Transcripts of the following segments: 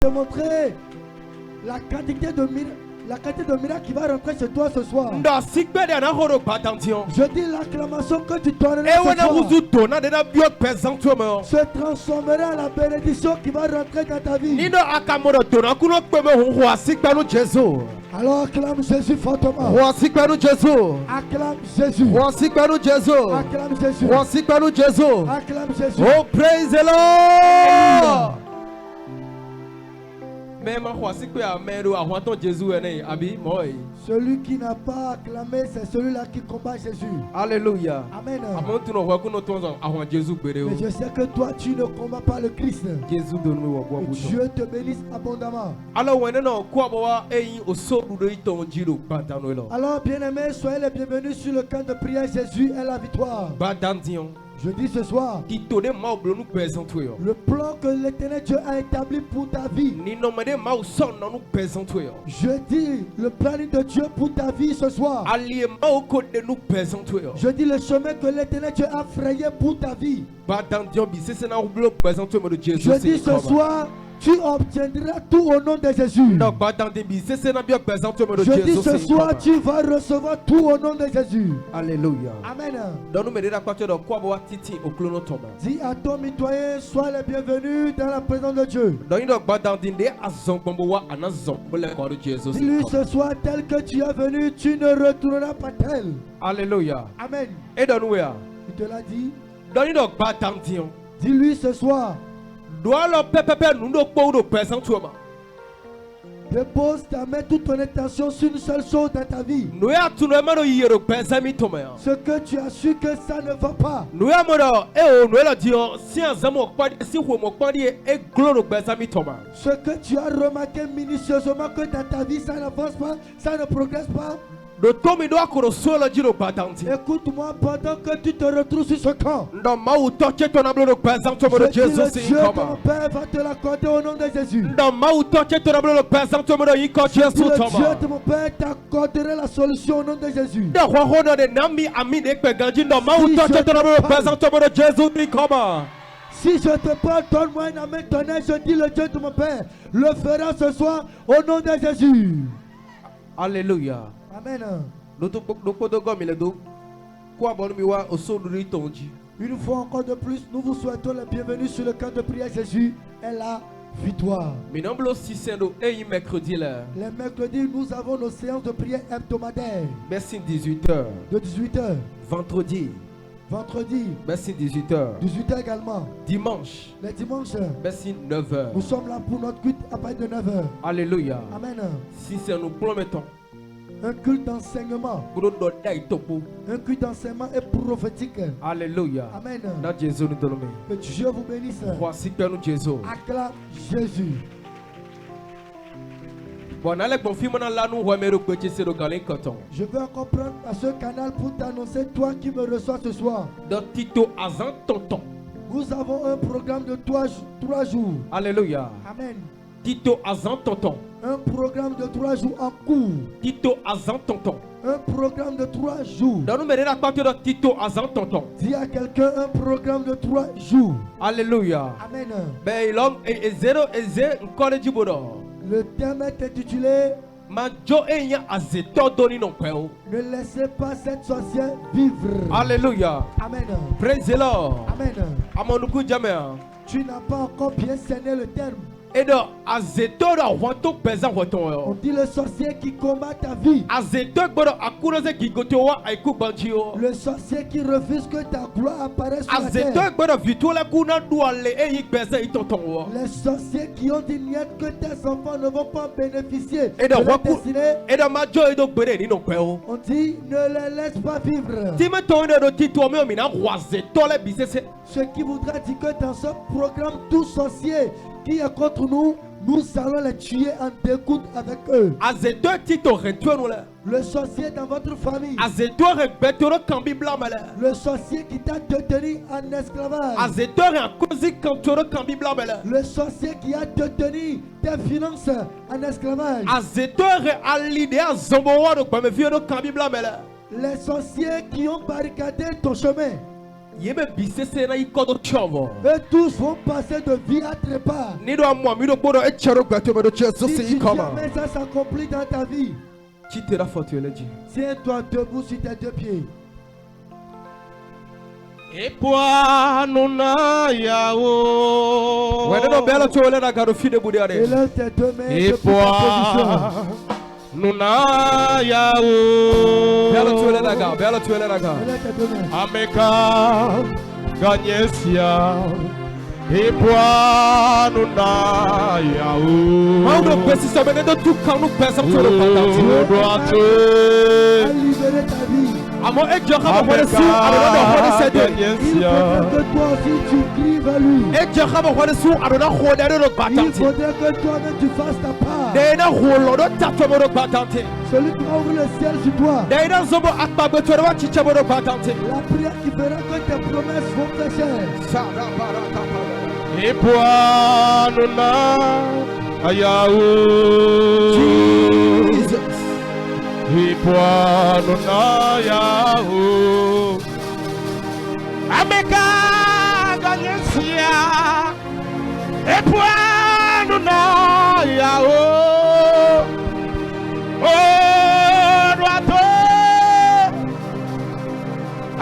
te montrer la quantité de miracles qui va rentrer chez toi ce soir. Je dis l'acclamation que tu donneras ce soir se transformera en la bénédiction qui va rentrer dans ta vie. Alors acclame Jésus fortement. Acclame Jésus. Acclame Jésus. Acclame Jésus. Oh, praise the Lord. Celui qui n'a pas acclamé, c'est celui-là qui combat Jésus. Alléluia. Amen. Mais je sais que toi, tu ne combats pas le Christ. Que Dieu te bénisse abondamment. Alors, bien-aimés, soyez les bienvenus sur le camp de prière. Jésus est la victoire. Je dis ce soir, le plan que l'Éternel Dieu a établi pour ta vie. Je dis le plan de Dieu pour ta vie ce soir. Je dis le chemin que l'Éternel Dieu a frayé pour ta vie. Je dis ce soir, tu obtiendras tout au nom de Jésus. Je dis ce soir, tu vas recevoir tout au nom de Jésus. Alléluia. Amen. Dis à ton mitoyen, sois les bienvenus dans la présence de Dieu. Dis-lui ce soir, tel que tu es venu, tu ne retourneras pas tel. Alléluia. Amen. Il te l'a dit. Dis-lui ce soir. Dépose ta main, toute ton attention sur une seule chose dans ta vie. Ce que tu as su que ça ne va pas. Ce que tu as remarqué minutieusement que dans ta vie ça n'avance pas, ça ne progresse pas. Écoute-moi pendant que tu te retrouves sur ce camp. Je dis le Dieu de mon Père va te l'accorder au nom de Jésus. Je dis le Dieu de mon Père t'accorderait la solution au nom de Jésus. Si je te parle, donne-moi une main tonnerre. Je dis le Dieu de mon Père le fera ce soir au nom de Jésus. Alléluia. Amen. Une fois encore de plus, nous vous souhaitons la bienvenue sur le camp de prière. Jésus est la victoire. Les mercredis, nous avons nos séances de prière hebdomadaires. De 18h. Vendredi. 18h. 18h également. Dimanche. Les dimanches. 9h. Nous sommes là pour notre culte à partir de 9h. Alléluia. Amen. Si c'est nous promettons. Un culte d'enseignement. Un culte d'enseignement et prophétique. Alléluia. Amen. Que Dieu vous bénisse. Acclame Jésus. Je veux encore prendre à ce canal pour t'annoncer, toi qui me reçois ce soir. Nous avons un programme de 3 jours. Alléluia. Amen. Un programme de 3 jours en cours. Un programme de 3 jours. Dis à quelqu'un un programme de 3 jours. Alléluia. Amen. Le thème est intitulé ne laissez pas cette sorcière vivre. Alléluia. Amen. Praise the Lord. Amen. Tu n'as pas encore bien cerné le terme. On dit le sorcier qui combat ta vie. Le sorcier qui refuse que ta gloire apparaisse sur la terre. Les sorciers qui ont dit que tes enfants ne vont pas bénéficier de leur destinée. On dit ne les laisse pas vivre. Ce qui voudra dire que dans ce programme, tout sorcier qui est contre nous, nous allons les tuer en découte avec eux. Le sorcier dans votre famille. Le sorcier qui t'a détenu en esclavage. Le sorcier qui a détenu tes finances en esclavage. Les sorciers qui ont barricadé ton chemin. Et tous vont passer de vie à trépas. Si jamais ça s'accomplit dans ta vie, tiens-toi debout sur tes deux pieds. Et puis nous na yao. Et lève tes deux mains et depuis ta position. nous na yao. Lève tes deux mains. Ameka ganyesia. Et puis nous na yao. À libérer ta vie. Il faudrait que toi aussi tu cries vers lui. Il faudrait que toi-même tu fasses ta part. Celui qui va ouvrir le ciel sur toi. La prière qui fera que tes promesses vont pécher. Et puis nous na yao. Et puis nous na yao. Ameka ganyesia. Et puis nous na yao. Oh droito.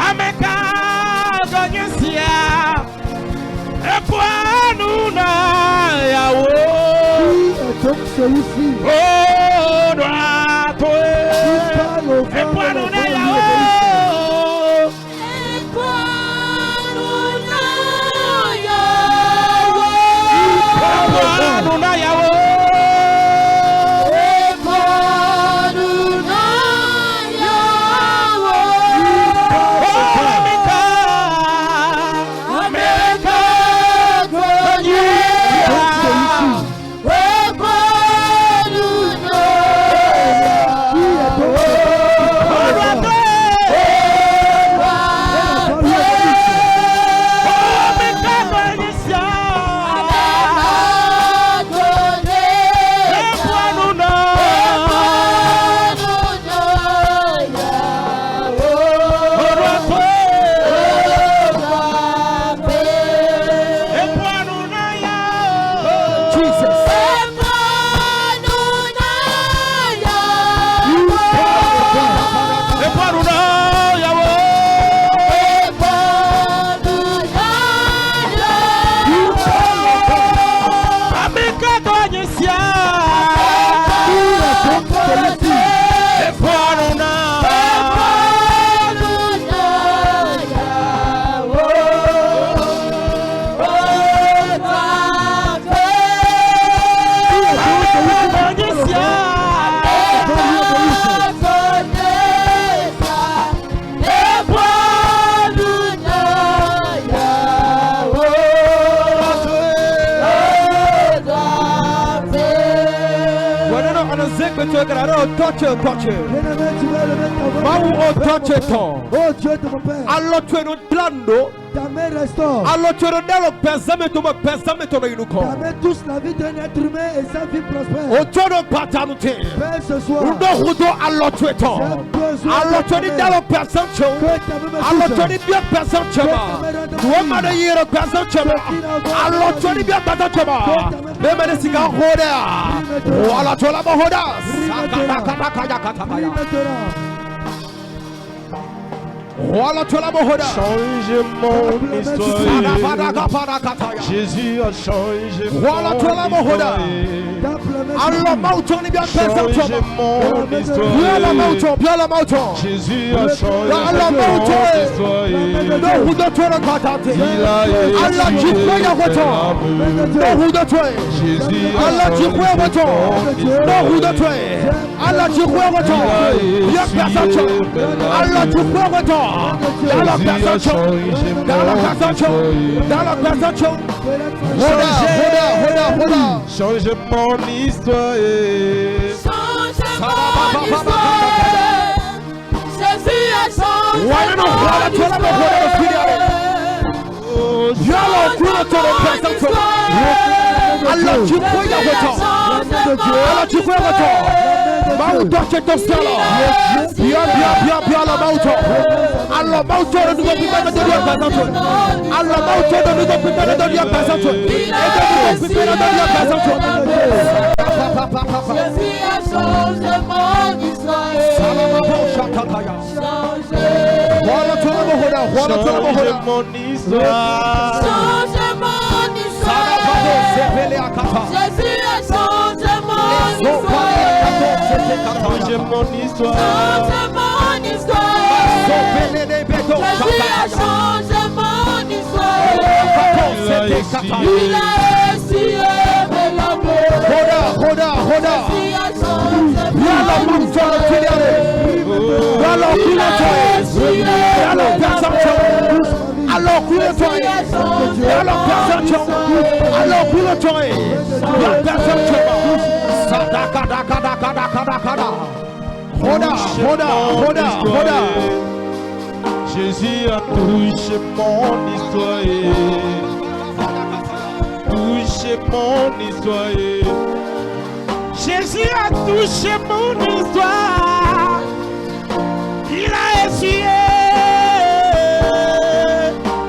Ameka ganyesia. Et puis nous na yao. Donc celui-ci. Oh droito. Et puis nous na yao. Oh Dieu de mon Père. Ta main restaure. Ta main touche la vie d'un être humain et sa vie prospère. Père, ce soir, j'ai change mon histoire. Jésus a changé mon histoire. Allah change mon histoire. Jésus a changé mon histoire. Il a Jésus a change mon histoire. Jésus a changé Allah, tu peux y avoir. de Dieu. Mauto cetostela. Bien la mauto. Alla mauto de nous prépare de Dieu présente. Alla mauto de nous prépare de Dieu présente. Et de nous prépare de Dieu présente. Jésus a changé mon Israël. Voilà tout le monde. Changé mon histoire. Jésus a changé mon histoire. Changé mon histoire. Changé mon histoire. Jésus a changé mon histoire. Il a essuyé mes larmes. Roda. Jésus a changé mon histoire. Alors Jésus a touché mon histoire. Touché mon histoire. Jésus a touché mon histoire. Il a essuyé.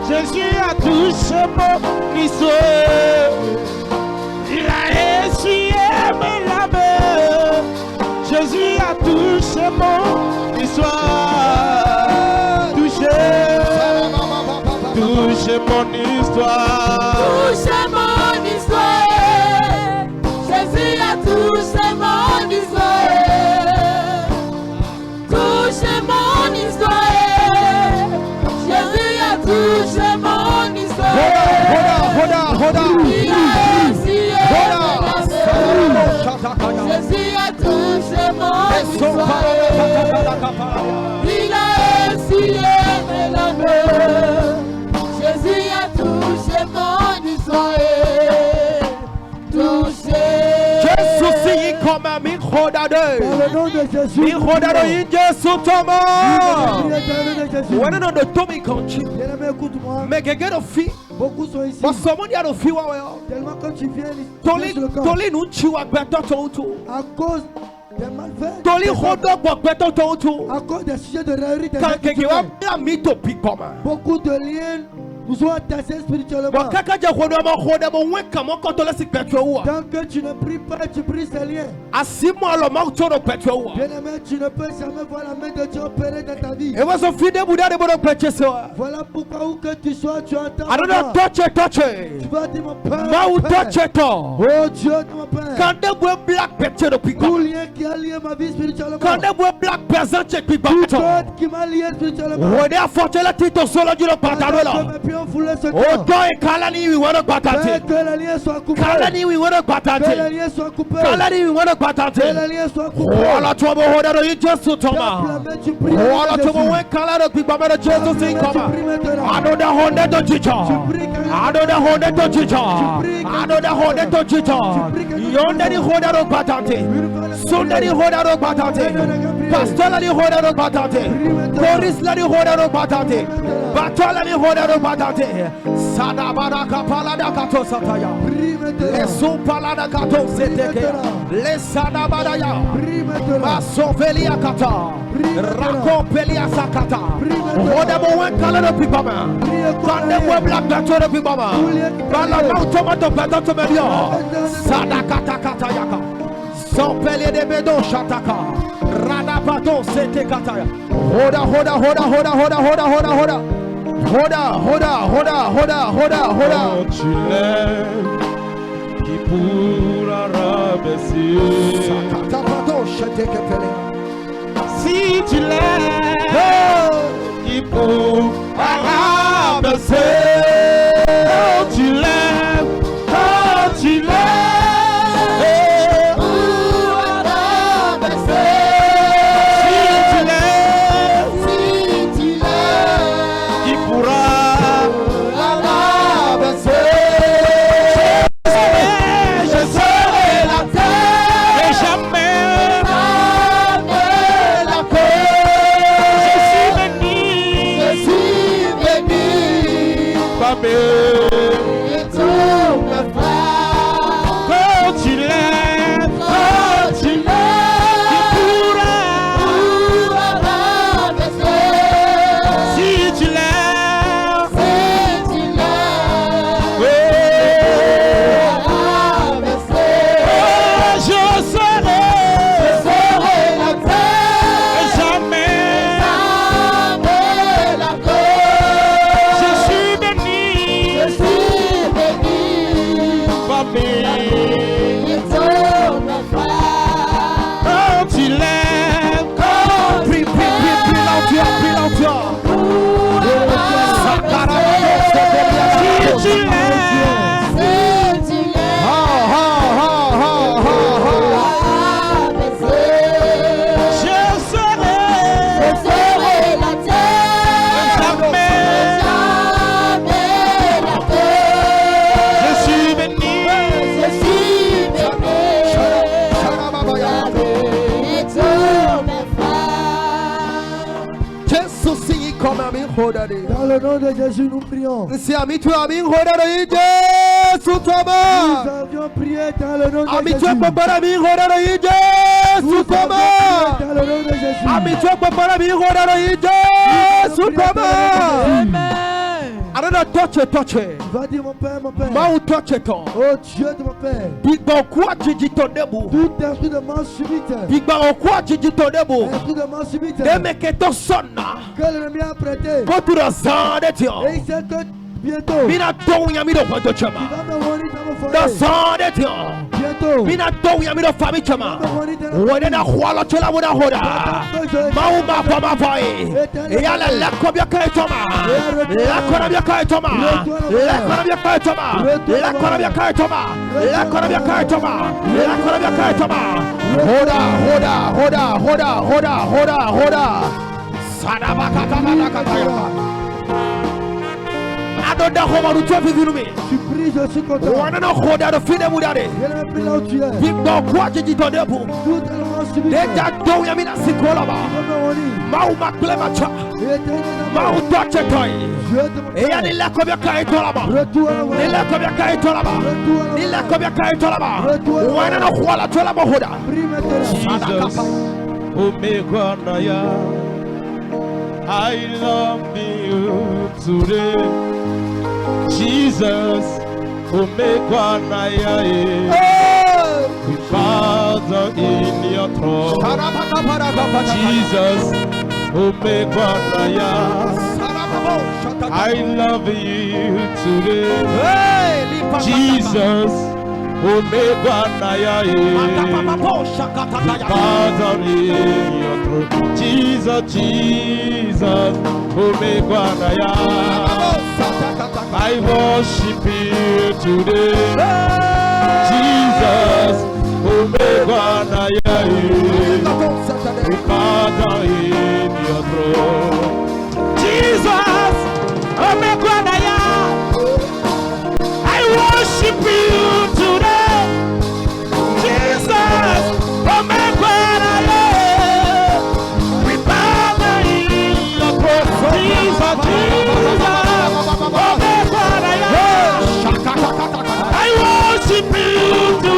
Jésus a touché mon histoire. Il a essuyé mes larmes. Jésus a touché mon histoire. Touché mon histoire. Touché mon histoire. Jésus a touché mon histoire. Touché mon histoire. Jésus a touché mon histoire. Roda. Il a essuyé mes larmes. Jésus a touché mon histoire. Il a essuyé mes larmes. Jésus a touché mon histoire. Touché. Jésus c'est comme un micro Dans le nom de Jésus. Micro d'adore Jésus Thomas. Bien-aimé, écoute-moi. Mais quelqu'un de fille. Beaucoup sont ici. Parce que someone a de fille. Tellement quand tu viens ici, Toli sur le camp, toli nous tu as better to. à cause des malfaits, Toli rodo better to. à cause des sujets de raillerie, des Quand gens qui quelqu'un te a font. mis ton pic comme Beaucoup de liens nous ont attachés spirituellement. bon quelqu'un dit rodo ouais comment quand on laisse pétrole. Tant que tu ne pries pas, tu brises ces liens. À 6 mois le manque de pétrole. Bien-aimé, tu ne peux jamais voir la main de Dieu opérer dans ta vie. Et vous avez fini de vous donner mon pétrole. Voilà pourquoi où que tu sois, tu entends. I don't know touch. Tu vas dire mon Père. Mau Père. touch it. Oh Dieu, mon Père. Quand des bois black pétrole depuis Tout quand. lien qui a lié ma vie spirituellement. Quand des bois black présent depuis Tout quand. code qui m'a lié spirituellement. On est à forter la tête au sol du pantalon là. Que mes pieds ont foulé ce Oh corps. toi et Kalani we want to Père, batante. que les liens soient coupés. Kalani we want to Que les batante. liens soient coupés. Kalani we want to Que batante. les liens soient coupés. Voilà toi mon hoda de Jésus Thomas. Tu pries. Voilà toi mon Kalani de Baba de Jésus c'est comment. Anoda honda to chicha. Anoda honda to chicha. Anoda honda to chicha. Yonda di hoda de batante. Sunda di hoda de batante. Pastor la di hoda de batante. Boris la di hoda de batante. Batola di hoda de batante. Sada baraka palada kato sataya. Les soupalada kato seteke. Les sada badaya. Masovelia kata. Rakopelia sakata. Hoda bowen kala de pipama. Kande bo black bato de pipama. Bala mautoma to bato to medio. Sada kata kata yaka. Sopelia de bedo shataka. Rada bato sete kataya. Hoda. Oh, tu lèves qui pourra rabaisser. Si tu lèves qui pourra rabaisser. Oh, tu lèves, Si tu lèves, qui pourra je serai la terre et jamais la paix. Je suis béni Dans le nom de Jésus, nous prions. Nous avions prié dans le nom de Jésus. Nous avions prié dans le nom de Jésus. Amen. Touch it. Va dire mon Père, mon Père. Touch it. Oh Dieu de mon Père. Tout esprit de mort subite. Esprit de mort subite. Que l'ennemi a prêté. Et il sait que bientôt. Il va me revenir dans mon foyer. Bientôt. Je prie, je suis content. Je prie là où tu es. Tout élément subit. I love you today. Jesus, Omega Naya, we Father in your throne. Jesus, Omega Naya, I love you today. Jesus, Omega Naya, Father in your throne. Jesus, Omega Naya. I worship you today, Jesus, Omega Naya, Father in your throne. Jesus, Omega Naya, I worship you today, Jesus, Omega Naya, Father in your throne. Jesus, I worship you today.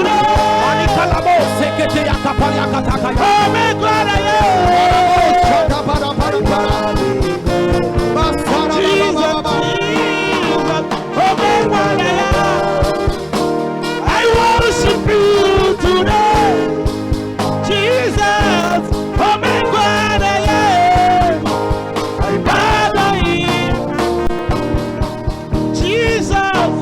I worship you today, Jesus, oh my God, Jesus,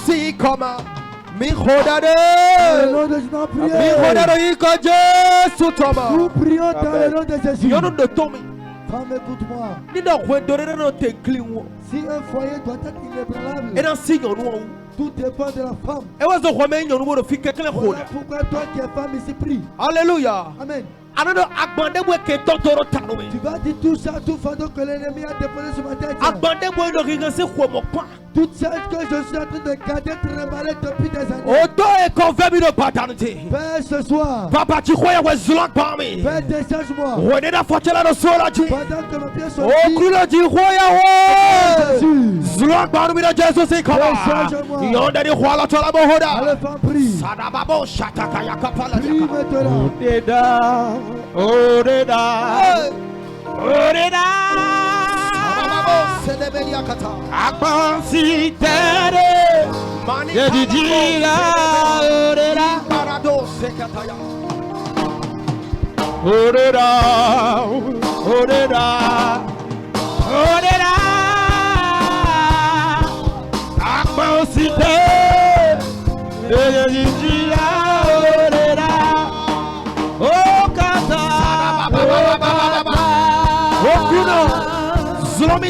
see, come on. Nous prions dans le nom de Jésus. Femme, écoute-moi. Si un foyer doit être inébranlable, tout dépend de la femme. Voilà pourquoi toi qui es femme ici prie. Alléluia. Amen. Tu vas dire tout ça, tout fardeau que l'ennemi a déposé sur ma tête. Toutes celles que je suis en train de garder trembler depuis des années. Père, ce soir, Père, décharge-moi. Pendant que mes pieds sont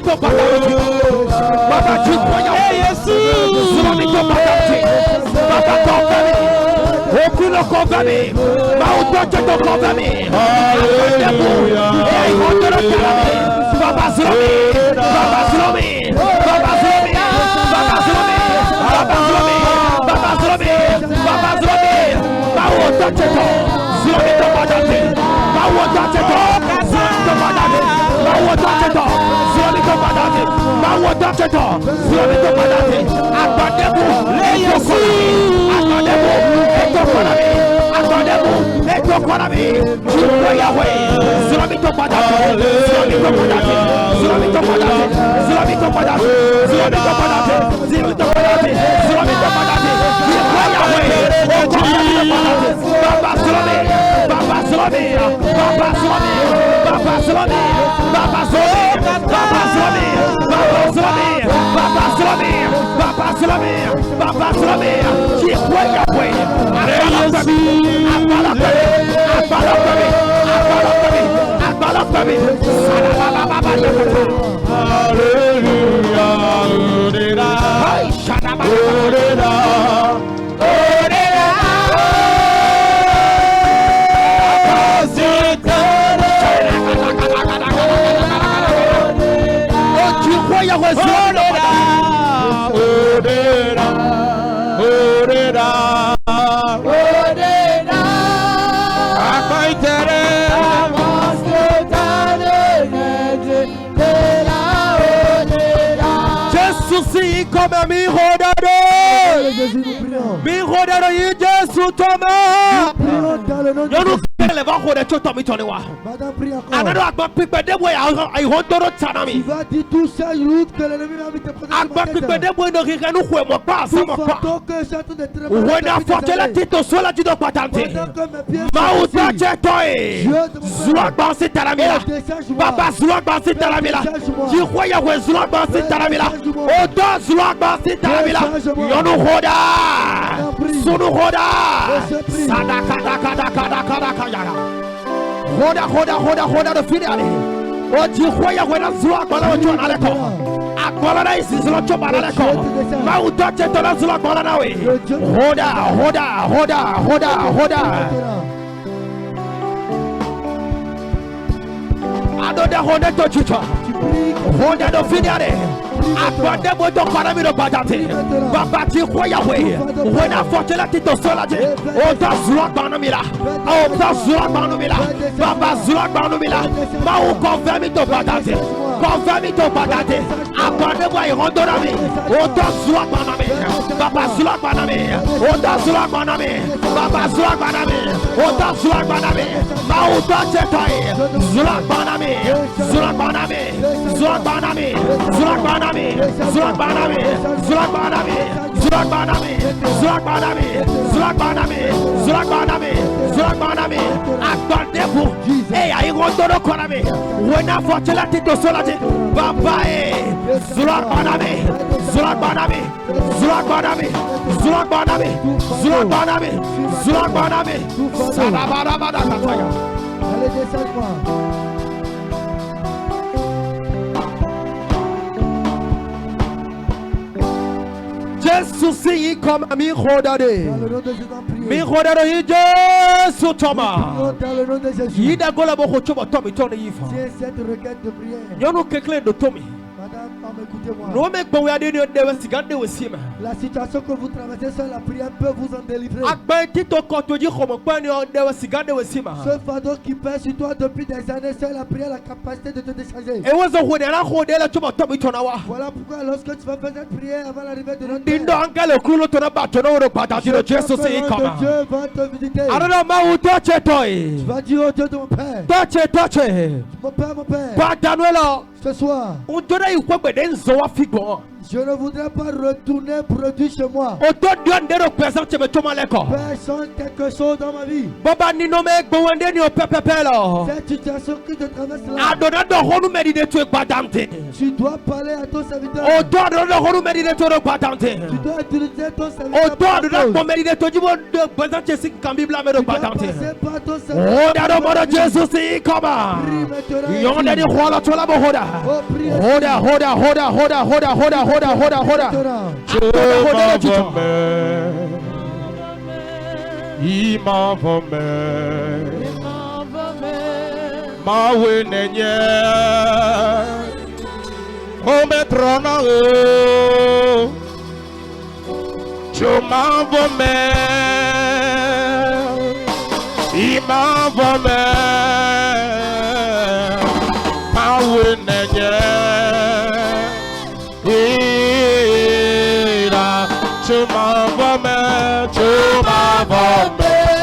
Zulomito Badati. Baba Chikoya. Zulomito Badati. Baba Confirmé. Aucune confirmé. Mautoche to confirmé. Alléluia. Baba Zulomé. Baba Zulomé. Baba Zulomé. Baba Zulomé. Baba Zulomé. Baba Zulomé. Baba Zulomé. Mautoche to. Zulomito Badati. Mautoche to. Zulomito Badati. Mautoche to. Zulomito Badati. Mautoche to. Zulomito Badati. Attendez-vous. Attendez-vous. Attendez-vous. Yahweh. Zulomito Badati. Zulomito Badati. Zulomito Badati. Zulomito Badati. Zulomito Badati. Zulomito Badati. Zulomito Badati. Yahweh. Baba Zulomé. Baba Zulomé. Baba Zulomé. Baba Zulomé. Baba Zulomé. Baba Zulomé. Baba Zulomé. Baba Zulomé. Baba Zulomé. Baba Zulomé. Yahweh. Comme mi rodado, mi rodado, Jésus Thomas. Tu vas dire tout ça, que l'ennemi va te Roda de filiale. O Jihoya wena zua kwa la chona leko. Akwala na isi zula choba na leko. Ma utoche tola zula kwa na we. Roda. Adoda Honda to chicha. Honda do filiale. Akwande moto kwa mi do badate. Baba Jihoya we. Wena fotela tito solaje. O ta zula kwa na mila. O ta zula kwa na mila. Baba zula kwa na mila. Ma u confirme to badate. Confirme to badate. Akwande boy hondora mi. O ta zula kwa na mi. Baba zula kwa na mi. O ta zula kwa na mi. Baba zula kwa na mi. O ta zula kwa na mi. Ma u ta chetai. Zula kwa na mi. Zula kwa na mi. Zula kwa na mi. Zula kwa na mi. Zula kwa na mi. Zula kwa na mi. Zula kwa na mi. Zula kwa na mi. Zula kwa na mi. Zula kwa na mi. Zula kwa na mi. Attendez-vous. Eh, aïe, rondoro kwa na mi. Wena fortela tito solaje. Baba eh. Zula kwa na mi. Zula kwa na mi. Zula kwa na mi. Zula kwa na mi. Zula kwa na mi. Zula kwa na mi. Salabara kataya. Allez, descends-moi. Jésus si comme mi rodade. Mi rodade Jésus Thomas. Dans le nom de Jésus. Yida gola boko choba Tommy Tony yifa. Tiens cette requête de prière. Yono kekle do Tommy. Madame, écoutez-moi. No me gbo ya de sigande wesima. La situation que vous traversez, seule la prière peut vous en délivrer. Agba tito koto ji khomo pa ni de sigande wesima. Ce fardeau qui pèse sur toi depuis des années, seule la prière a la capacité de te décharger. E wazo hodela hodela choba Tommy Tonawa. Voilà pourquoi lorsque tu vas faire cette prière avant l'arrivée de notre Dindo angale kulo tona batono ro pata diro Jésus si kama. Dieu va te visiter. Arana ma utoche toy. Tu vas dire au Dieu de mon Père. Toche. Mon Père, mon Père. Padanuela. Ce soir, Undora ikwebe denzo wa figo. Je ne voudrais pas retourner produire chez moi. Personne quelque chose dans ma vie. Cette situation qui te traverse là. Tu dois parler à ton serviteur. Tu dois utiliser ton serviteur. Tu dois passer par ton Tu m'envoies,